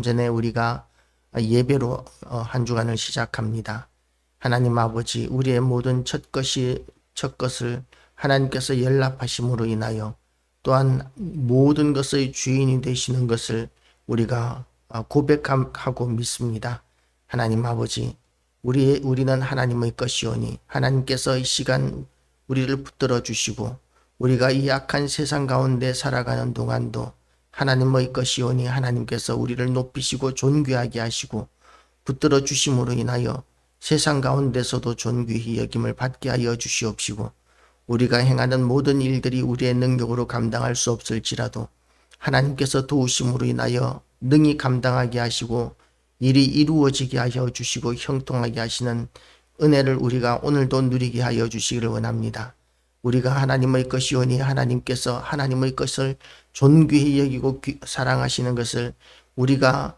전에 우리가 예배로 한 주간을 시작합니다. 하나님 아버지, 우리의 모든 첫 것을 하나님께서 연락하심으로 인하여 또한 모든 것의 주인이 되시는 것을 우리가 고백하고 믿습니다. 하나님 아버지, 우리는 하나님의 것이오니 하나님께서 이 시간 우리를 붙들어 주시고 우리가 이 악한 세상 가운데 살아가는 동안도 하나님의 것이오니 하나님께서 우리를 높이시고 존귀하게 하시고 붙들어 주심으로 인하여 세상 가운데서도 존귀히 여김을 받게 하여 주시옵시고 우리가 행하는 모든 일들이 우리의 능력으로 감당할 수 없을지라도 하나님께서 도우심으로 인하여 능히 감당하게 하시고 일이 이루어지게 하여 주시고 형통하게 하시는 은혜를 우리가 오늘도 누리게 하여 주시기를 원합니다. 우리가 하나님의 것이오니 하나님께서 하나님의 것을 존귀히 여기고 사랑하시는 것을 우리가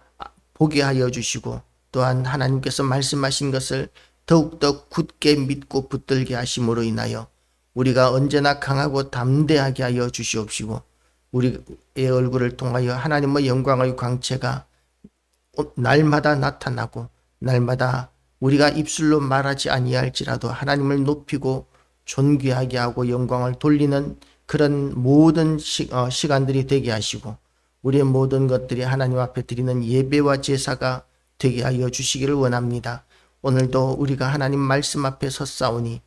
보게 하여 주시고 또한 하나님께서 말씀하신 것을 더욱더 굳게 믿고 붙들게 하심으로 인하여 우리가 언제나 강하고 담대하게 하여 주시옵시고 우리의 얼굴을 통하여 하나님의 영광의 광채가 날마다 나타나고 날마다 우리가 입술로 말하지 아니할지라도 하나님을 높이고 존귀하게 하고 영광을 돌리는 그런 모든 시간들이 되게 하시고 우리의 모든 것들이 하나님 앞에 드리는 예배와 제사가 되게 하여 주시기를 원합니다. 오늘도 우리가 하나님 말씀 앞에 섰사오니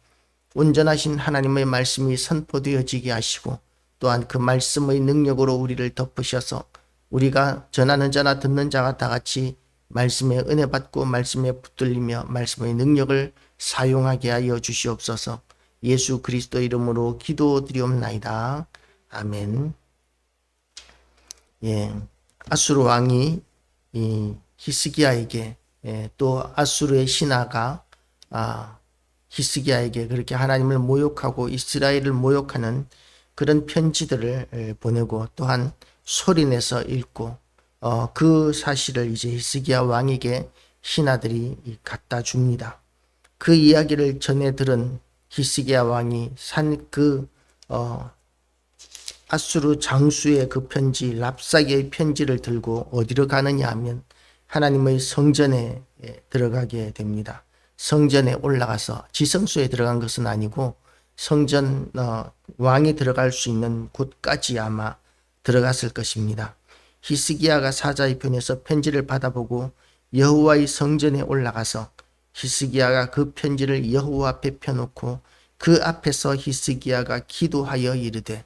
온전하신 하나님의 말씀이 선포되어지게 하시고 또한 그 말씀의 능력으로 우리를 덮으셔서 우리가 전하는 자나 듣는 자가 다 같이 말씀에 은혜 받고 말씀에 붙들리며 말씀의 능력을 사용하게 하여 주시옵소서. 예수 그리스도 이름으로 기도드리옵나이다. 아멘. 아수르 왕이 이 히스기야에게 또 아수르의 신하가 히스기야에게 그렇게 하나님을 모욕하고 이스라엘을 모욕하는 그런 편지들을 보내고 또한 소리내서 읽고 그 사실을 이제 히스기야 왕에게 신하들이 갖다 줍니다. 그 이야기를 전해 들은 히스기야 왕이 아수르 장수의 그 편지, 랍사기의 편지를 들고 어디로 가느냐 하면 하나님의 성전에 들어가게 됩니다. 성전에 올라가서 지성소에 들어간 것은 아니고 성전 왕이 들어갈 수 있는 곳까지 아마 들어갔을 것입니다. 히스기야가 사자의 편에서 편지를 받아보고 여호와의 성전에 올라가서 히스기야가 그 편지를 여호와 앞에 펴놓고 그 앞에서 히스기야가 기도하여 이르되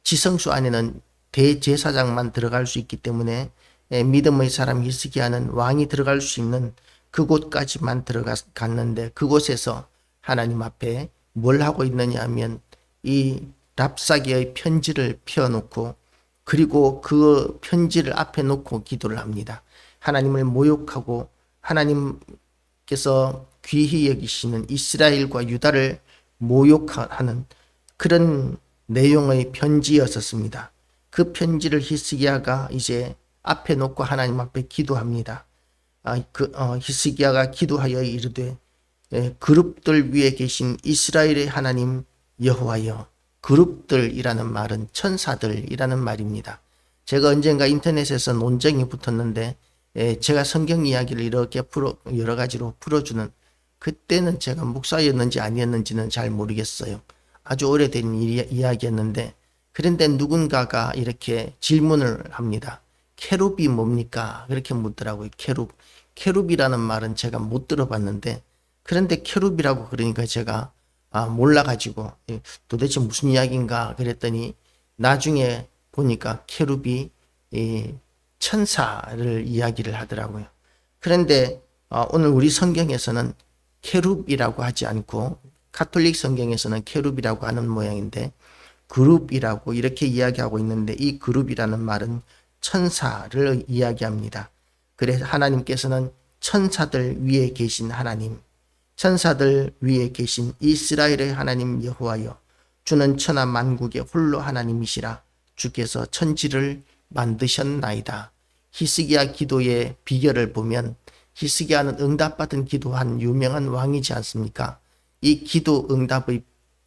지성소 안에는 대제사장만 들어갈 수 있기 때문에 믿음의 사람 히스기야는 왕이 들어갈 수 있는 그곳까지만 들어갔는데 그곳에서 하나님 앞에 뭘 하고 있느냐 하면 이 랍사기의 편지를 펴놓고 그리고 그 편지를 앞에 놓고 기도를 합니다. 하나님을 모욕하고 하나님께서 귀히 여기시는 이스라엘과 유다를 모욕하는 그런 내용의 편지였었습니다. 그 편지를 히스기야가 이제 앞에 놓고 하나님 앞에 기도합니다. 히스기야가 기도하여 이르되 그룹들 위에 계신 이스라엘의 하나님 여호와여. 그룹들이라는 말은 천사들이라는 말입니다. 제가 언젠가 인터넷에서 논쟁이 붙었는데 제가 성경 이야기를 이렇게 여러 가지로 풀어주는 그때는 제가 목사였는지 아니었는지는 잘 모르겠어요. 아주 오래된 이야기였는데 그런데 누군가가 이렇게 질문을 합니다. 케룹이 뭡니까? 그렇게 묻더라고요. 케룹이라는 말은 제가 못 들어봤는데 그런데 케룹이라고 그러니까 제가 몰라가지고 도대체 무슨 이야기인가 그랬더니 나중에 보니까 케룹이 천사를 이야기를 하더라고요. 그런데 오늘 우리 성경에서는 케룹이라고 하지 않고 가톨릭 성경에서는 케룹이라고 하는 모양인데 그룹이라고 이렇게 이야기하고 있는데 이 그룹이라는 말은 천사를 이야기합니다. 그래서 하나님께서는 천사들 위에 계신 하나님, 천사들 위에 계신 이스라엘의 하나님 여호와여, 주는 천하 만국의 홀로 하나님이시라. 주께서 천지를 만드셨나이다. 히스기야 기도의 비결을 보면 히스기야는 응답받은 기도한 유명한 왕이지 않습니까? 이 기도 응답의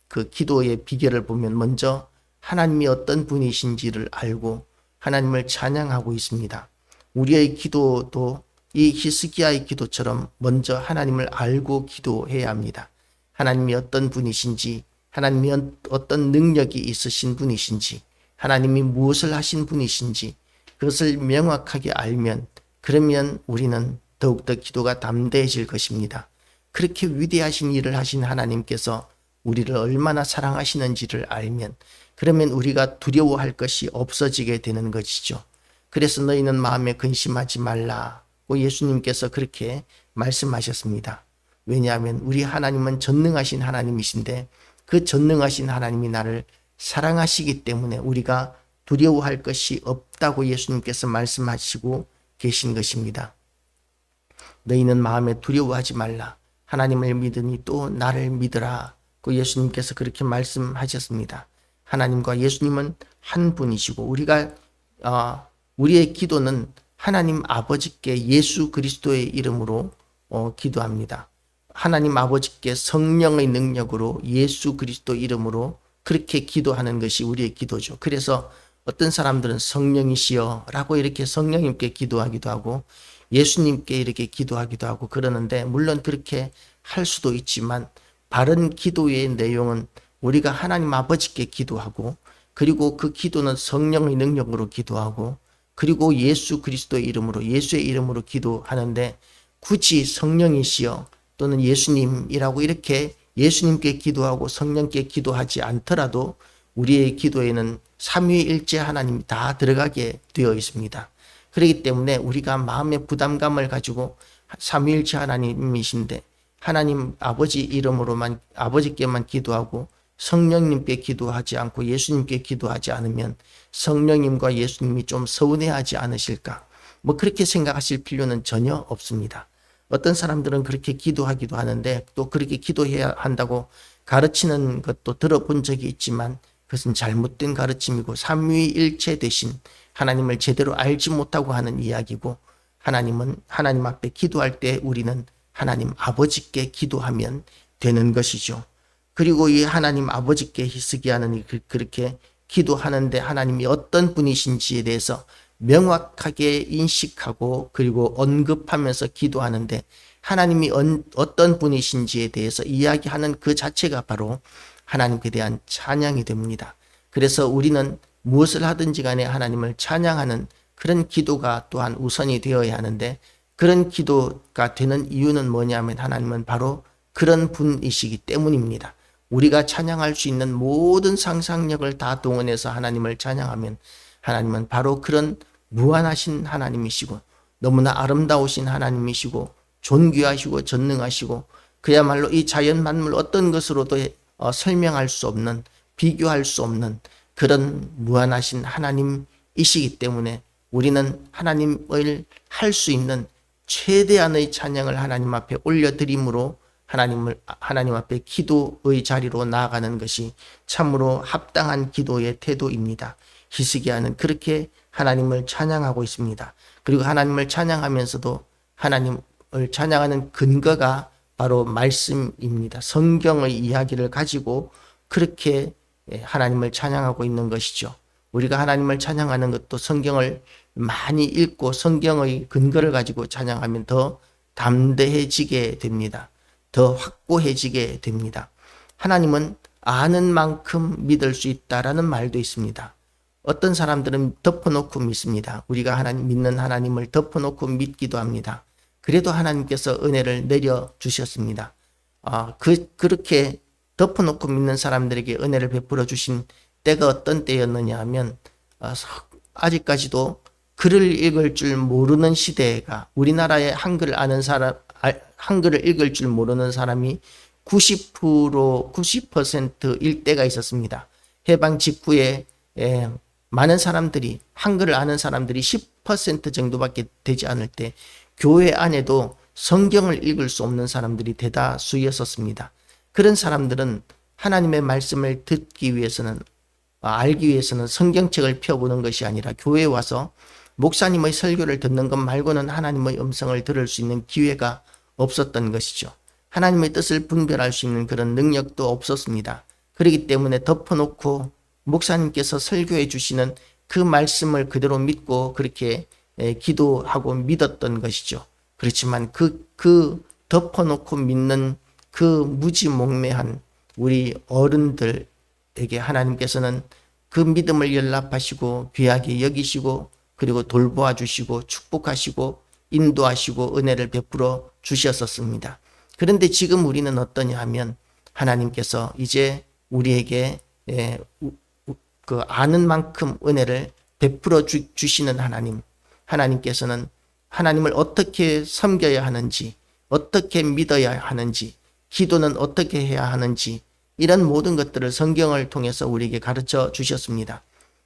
그 기도의 비결을 보면 먼저 하나님이 어떤 분이신지를 알고 하나님을 찬양하고 있습니다. 우리의 기도도 이 히스기야의 기도처럼 먼저 하나님을 알고 기도해야 합니다. 하나님이 어떤 분이신지, 하나님이 어떤 능력이 있으신 분이신지, 하나님이 무엇을 하신 분이신지 그것을 명확하게 알면, 그러면 우리는 더욱더 기도가 담대해질 것입니다. 그렇게 위대하신 일을 하신 하나님께서 우리를 얼마나 사랑하시는지를 알면, 그러면 우리가 두려워할 것이 없어지게 되는 것이죠. 그래서 너희는 마음에 근심하지 말라고 예수님께서 그렇게 말씀하셨습니다. 왜냐하면 우리 하나님은 전능하신 하나님이신데, 그 전능하신 하나님이 나를 사랑하시기 때문에 우리가 두려워할 것이 없다고 예수님께서 말씀하시고 계신 것입니다. 너희는 마음에 두려워하지 말라. 하나님을 믿으니 또 나를 믿으라. 그 예수님께서 그렇게 말씀하셨습니다. 하나님과 예수님은 한 분이시고, 우리의 기도는 하나님 아버지께 예수 그리스도의 이름으로 기도합니다. 하나님 아버지께 성령의 능력으로 예수 그리스도 이름으로 그렇게 기도하는 것이 우리의 기도죠. 그래서 어떤 사람들은 성령이시여 라고 이렇게 성령님께 기도하기도 하고 예수님께 이렇게 기도하기도 하고 그러는데, 물론 그렇게 할 수도 있지만 바른 기도의 내용은 우리가 하나님 아버지께 기도하고, 그리고 그 기도는 성령의 능력으로 기도하고, 그리고 예수 그리스도의 이름으로, 예수의 이름으로 기도하는데, 굳이 성령이시여 또는 예수님이라고 이렇게 예수님께 기도하고 성령께 기도하지 않더라도 우리의 기도에는 삼위일체 하나님이 다 들어가게 되어 있습니다. 그렇기 때문에 우리가 마음의 부담감을 가지고 삼위일체 하나님이신데 하나님 아버지 이름으로만, 아버지께만 기도하고 성령님께 기도하지 않고 예수님께 기도하지 않으면 성령님과 예수님이 좀 서운해하지 않으실까? 그렇게 생각하실 필요는 전혀 없습니다. 어떤 사람들은 그렇게 기도하기도 하는데, 또 그렇게 기도해야 한다고 가르치는 것도 들어본 적이 있지만 그것은 잘못된 가르침이고 삼위일체 되신 하나님을 제대로 알지 못하고 하는 이야기고, 하나님 앞에 기도할 때 우리는 하나님 아버지께 기도하면 되는 것이죠. 그리고 이 하나님 아버지께 히스기야는 그렇게 기도하는데 하나님이 어떤 분이신지에 대해서 명확하게 인식하고 그리고 언급하면서 기도하는데, 하나님이 어떤 분이신지에 대해서 이야기하는 그 자체가 바로 하나님께 대한 찬양이 됩니다. 그래서 우리는 무엇을 하든지 간에 하나님을 찬양하는 그런 기도가 또한 우선이 되어야 하는데, 그런 기도가 되는 이유는 뭐냐면 하나님은 바로 그런 분이시기 때문입니다. 우리가 찬양할 수 있는 모든 상상력을 다 동원해서 하나님을 찬양하면 하나님은 바로 그런 무한하신 하나님이시고 너무나 아름다우신 하나님이시고 존귀하시고 전능하시고 그야말로 이 자연 만물 어떤 것으로도 설명할 수 없는, 비교할 수 없는 그런 무한하신 하나님이시기 때문에 우리는 하나님을 할 수 있는 최대한의 찬양을 하나님 앞에 올려드림으로 하나님 앞에 기도의 자리로 나아가는 것이 참으로 합당한 기도의 태도입니다. 히스기야는 그렇게 하나님을 찬양하고 있습니다. 그리고 하나님을 찬양하면서도 하나님을 찬양하는 근거가 바로 말씀입니다. 성경의 이야기를 가지고 그렇게 하나님을 찬양하고 있는 것이죠. 우리가 하나님을 찬양하는 것도 성경을 많이 읽고 성경의 근거를 가지고 찬양하면 더 담대해지게 됩니다. 더 확고해지게 됩니다. 하나님은 아는 만큼 믿을 수 있다라는 말도 있습니다. 어떤 사람들은 덮어놓고 믿습니다. 우리가 믿는 하나님을 덮어놓고 믿기도 합니다. 그래도 하나님께서 은혜를 내려주셨습니다. 그렇게 덮어놓고 믿는 사람들에게 은혜를 베풀어 주신 때가 어떤 때였느냐 하면, 아직까지도 글을 읽을 줄 모르는 시대가, 우리나라에 한글을 읽을 줄 모르는 사람이 90%일 때가 있었습니다. 해방 직후에 많은 사람들이, 한글을 아는 사람들이 10% 정도밖에 되지 않을 때 교회 안에도 성경을 읽을 수 없는 사람들이 대다수였었습니다. 그런 사람들은 하나님의 말씀을 듣기 위해서는, 알기 위해서는 성경책을 펴보는 것이 아니라 교회에 와서 목사님의 설교를 듣는 것 말고는 하나님의 음성을 들을 수 있는 기회가 없었던 것이죠. 하나님의 뜻을 분별할 수 있는 그런 능력도 없었습니다. 그렇기 때문에 덮어놓고 목사님께서 설교해 주시는 그 말씀을 그대로 믿고 그렇게 기도하고 믿었던 것이죠. 그렇지만 그 덮어놓고 믿는 그 무지몽매한 우리 어른들에게 하나님께서는 그 믿음을 연락하시고 귀하게 여기시고 그리고 돌보아 주시고 축복하시고 인도하시고 은혜를 베풀어 주셨었습니다. 그런데 지금 우리는 어떠냐 하면 하나님께서 이제 우리에게 그 아는 만큼 은혜를 베풀어 주시는 하나님께서는 하나님을 어떻게 섬겨야 하는지, 어떻게 믿어야 하는지, 기도는 어떻게 해야 하는지 이런 모든 것들을 성경을 통해서 우리에게 가르쳐 주셨습니다.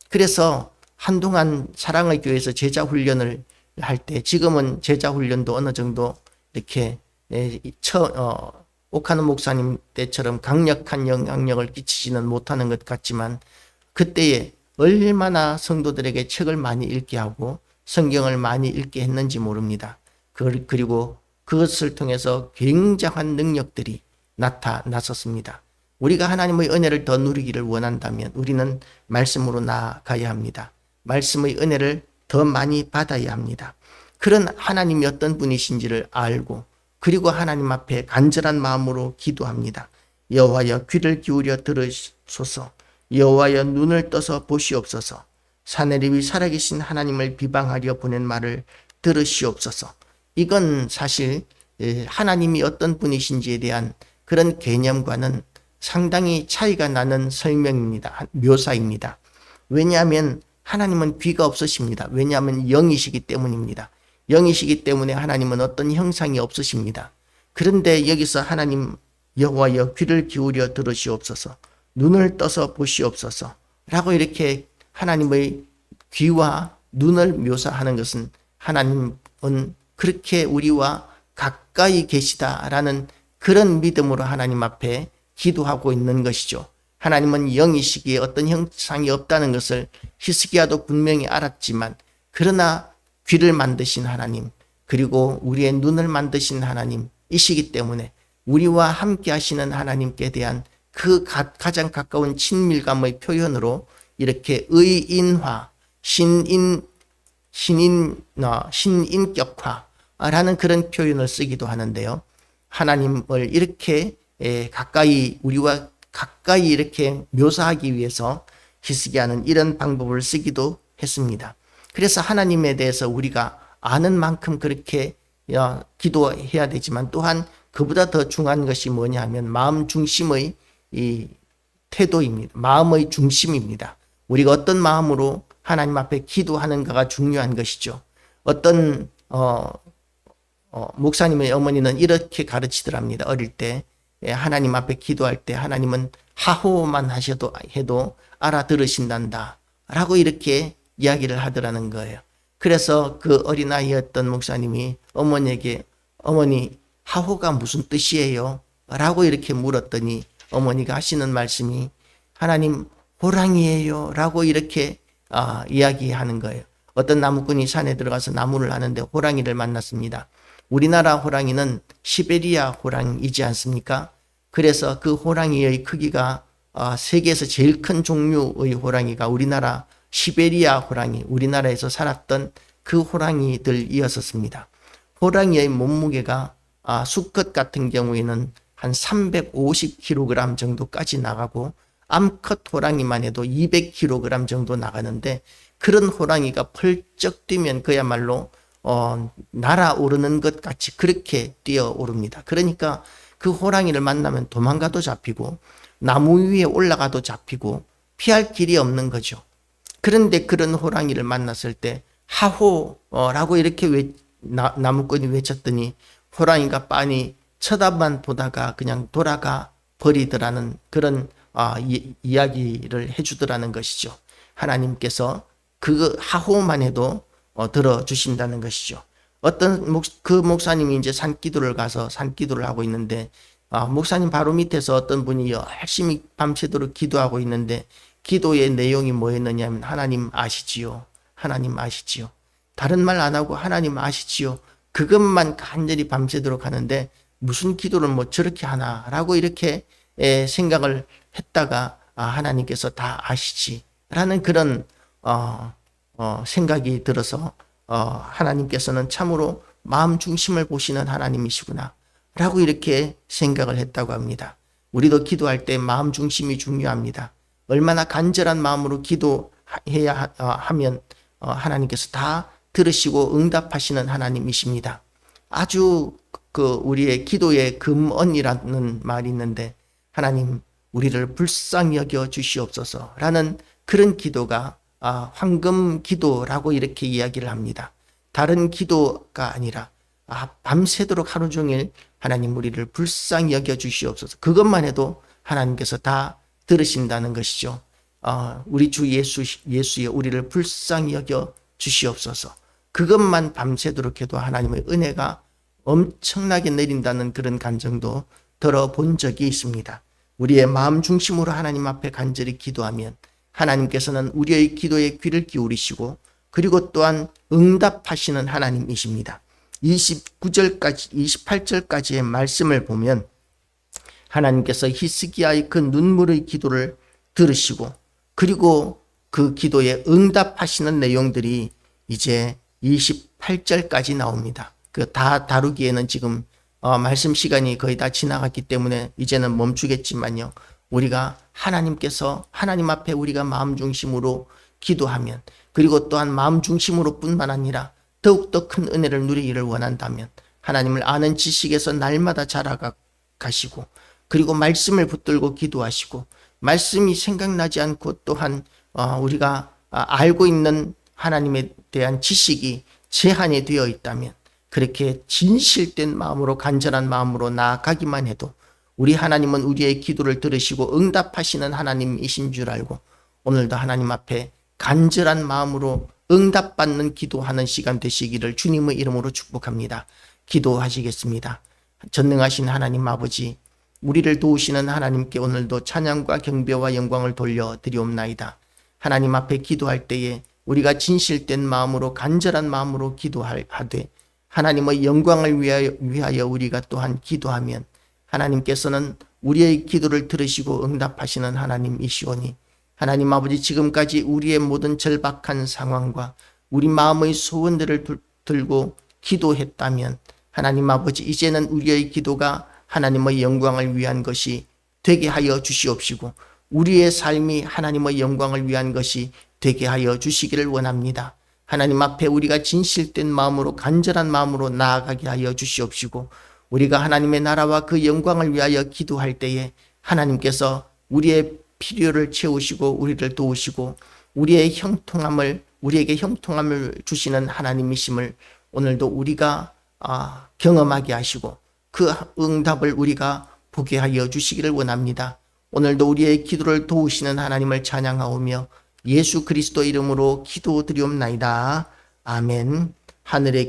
그래서 한동안 사랑의 교회에서 제자 훈련을 할 때 지금은 제자 훈련도 어느 정도 이렇게 오카노 목사님 때처럼 강력한 영향력을 끼치지는 못하는 것 같지만 그때에 얼마나 성도들에게 책을 많이 읽게 하고 성경을 많이 읽게 했는지 모릅니다. 그리고 그것을 통해서 굉장한 능력들이 나타났었습니다. 우리가 하나님의 은혜를 더 누리기를 원한다면 우리는 말씀으로 나아가야 합니다. 말씀의 은혜를 더 많이 받아야 합니다. 그런 하나님이 어떤 분이신지를 알고 그리고 하나님 앞에 간절한 마음으로 기도합니다. 여호와여 귀를 기울여 들으소서. 여호와여 눈을 떠서 보시옵소서. 사내립이 살아계신 하나님을 비방하려 보낸 말을 들으시옵소서. 이건 사실 하나님이 어떤 분이신지에 대한 그런 개념과는 상당히 차이가 나는 설명입니다. 묘사입니다. 왜냐하면 하나님은 귀가 없으십니다. 왜냐하면 영이시기 때문입니다. 영이시기 때문에 하나님은 어떤 형상이 없으십니다. 그런데 여기서 하나님 여호와여 귀를 기울여 들으시옵소서. 눈을 떠서 보시옵소서. 라고 이렇게 하나님의 귀와 눈을 묘사하는 것은 하나님은 그렇게 우리와 가까이 계시다라는 그런 믿음으로 하나님 앞에 기도하고 있는 것이죠. 하나님은 영이시기에 어떤 형상이 없다는 것을 히스기야도 분명히 알았지만 그러나 귀를 만드신 하나님 그리고 우리의 눈을 만드신 하나님이시기 때문에 우리와 함께 하시는 하나님께 대한 그 가장 가까운 친밀감의 표현으로 이렇게 의인화, 신인격화라는 그런 표현을 쓰기도 하는데요. 하나님을 이렇게 우리와 가까이 이렇게 묘사하기 위해서 히스기야는 이런 방법을 쓰기도 했습니다. 그래서 하나님에 대해서 우리가 아는 만큼 그렇게 기도해야 되지만 또한 그보다 더 중요한 것이 뭐냐 하면 마음 중심의 이 태도입니다. 마음의 중심입니다. 우리가 어떤 마음으로 하나님 앞에 기도하는가가 중요한 것이죠. 어떤 목사님의 어머니는 이렇게 가르치더랍니다. 어릴 때 하나님 앞에 기도할 때 하나님은 하호만 해도 알아들으신단다 라고 이렇게 이야기를 하더라는 거예요. 그래서 그 어린아이였던 목사님이 어머니에게 어머니 하호가 무슨 뜻이에요? 라고 이렇게 물었더니 어머니가 하시는 말씀이 하나님 호랑이에요 라고 이렇게 이야기하는 거예요. 어떤 나무꾼이 산에 들어가서 나무를 하는데 호랑이를 만났습니다. 우리나라 호랑이는 시베리아 호랑이지 않습니까? 그래서 그 호랑이의 크기가 세계에서 제일 큰 종류의 호랑이가 우리나라 시베리아 호랑이, 우리나라에서 살았던 그 호랑이들이었습니다. 호랑이의 몸무게가 수컷 같은 경우에는 한 350kg 정도까지 나가고 암컷 호랑이만 해도 200kg 정도 나가는데 그런 호랑이가 펄쩍 뛰면 그야말로 날아오르는 것 같이 그렇게 뛰어오릅니다. 그러니까 그 호랑이를 만나면 도망가도 잡히고 나무 위에 올라가도 잡히고 피할 길이 없는 거죠. 그런데 그런 호랑이를 만났을 때 하호라고 이렇게 나무꾼이 외쳤더니 호랑이가 빤히 쳐다만 보다가 그냥 돌아가 버리더라는 그런 이야기를 해주더라는 것이죠. 하나님께서 그 하호만 해도 들어주신다는 것이죠. 어떤 그 목사님이 이제 산기도를 가서 산기도를 하고 있는데 목사님 바로 밑에서 어떤 분이 열심히 밤새도록 기도하고 있는데 기도의 내용이 뭐였느냐 하면 하나님 아시지요. 하나님 아시지요. 다른 말 안 하고 하나님 아시지요. 그것만 간절히 밤새도록 하는데 무슨 기도를 뭐 저렇게 하나라고 이렇게 생각을 했다가 하나님께서 다 아시지라는 그런 생각이 들어서 하나님께서는 참으로 마음 중심을 보시는 하나님이시구나 라고 이렇게 생각을 했다고 합니다. 우리도 기도할 때 마음 중심이 중요합니다. 얼마나 간절한 마음으로 기도해야 하면 하나님께서 다 들으시고 응답하시는 하나님이십니다. 아주 우리의 기도의 금언이라는 말이 있는데, 하나님 우리를 불쌍히 여겨 주시옵소서라는 그런 기도가 황금 기도라고 이렇게 이야기를 합니다. 다른 기도가 아니라 밤새도록 하루 종일 하나님 우리를 불쌍히 여겨 주시옵소서, 그것만 해도 하나님께서 다 들으신다는 것이죠. 우리 주 예수의 우리를 불쌍히 여겨 주시옵소서, 그것만 밤새도록 해도 하나님의 은혜가 엄청나게 내린다는 그런 간증도 들어본 적이 있습니다. 우리의 마음 중심으로 하나님 앞에 간절히 기도하면 하나님께서는 우리의 기도에 귀를 기울이시고 그리고 또한 응답하시는 하나님이십니다. 29절까지 28절까지의 말씀을 보면 하나님께서 히스기야의 그 눈물의 기도를 들으시고 그리고 그 기도에 응답하시는 내용들이 이제 28절까지 나옵니다. 다 다루기에는 지금 말씀 시간이 거의 다 지나갔기 때문에 이제는 멈추겠지만요, 우리가 하나님 앞에 우리가 마음 중심으로 기도하면, 그리고 또한 마음 중심으로 뿐만 아니라 더욱더 큰 은혜를 누리기를 원한다면 하나님을 아는 지식에서 날마다 자라가시고 그리고 말씀을 붙들고 기도하시고, 말씀이 생각나지 않고 또한 우리가 알고 있는 하나님에 대한 지식이 제한이 되어 있다면 그렇게 진실된 마음으로 간절한 마음으로 나아가기만 해도 우리 하나님은 우리의 기도를 들으시고 응답하시는 하나님이신 줄 알고 오늘도 하나님 앞에 간절한 마음으로 응답받는 기도하는 시간 되시기를 주님의 이름으로 축복합니다. 기도하시겠습니다. 전능하신 하나님 아버지, 우리를 도우시는 하나님께 오늘도 찬양과 경배와 영광을 돌려드리옵나이다. 하나님 앞에 기도할 때에 우리가 진실된 마음으로 간절한 마음으로 기도하되 하나님의 영광을 위하여 우리가 또한 기도하면 하나님께서는 우리의 기도를 들으시고 응답하시는 하나님이시오니, 하나님 아버지, 지금까지 우리의 모든 절박한 상황과 우리 마음의 소원들을 들고 기도했다면 하나님 아버지, 이제는 우리의 기도가 하나님의 영광을 위한 것이 되게 하여 주시옵시고 우리의 삶이 하나님의 영광을 위한 것이 되게 하여 주시기를 원합니다. 하나님 앞에 우리가 진실된 마음으로 간절한 마음으로 나아가게 하여 주시옵시고 우리가 하나님의 나라와 그 영광을 위하여 기도할 때에 하나님께서 우리의 필요를 채우시고 우리를 도우시고 우리에게 형통함을 주시는 하나님이심을 오늘도 우리가 경험하게 하시고 그 응답을 우리가 보게 하여 주시기를 원합니다. 오늘도 우리의 기도를 도우시는 하나님을 찬양하오며 예수 그리스도 이름으로 기도드리옵나이다. 아멘. 하늘에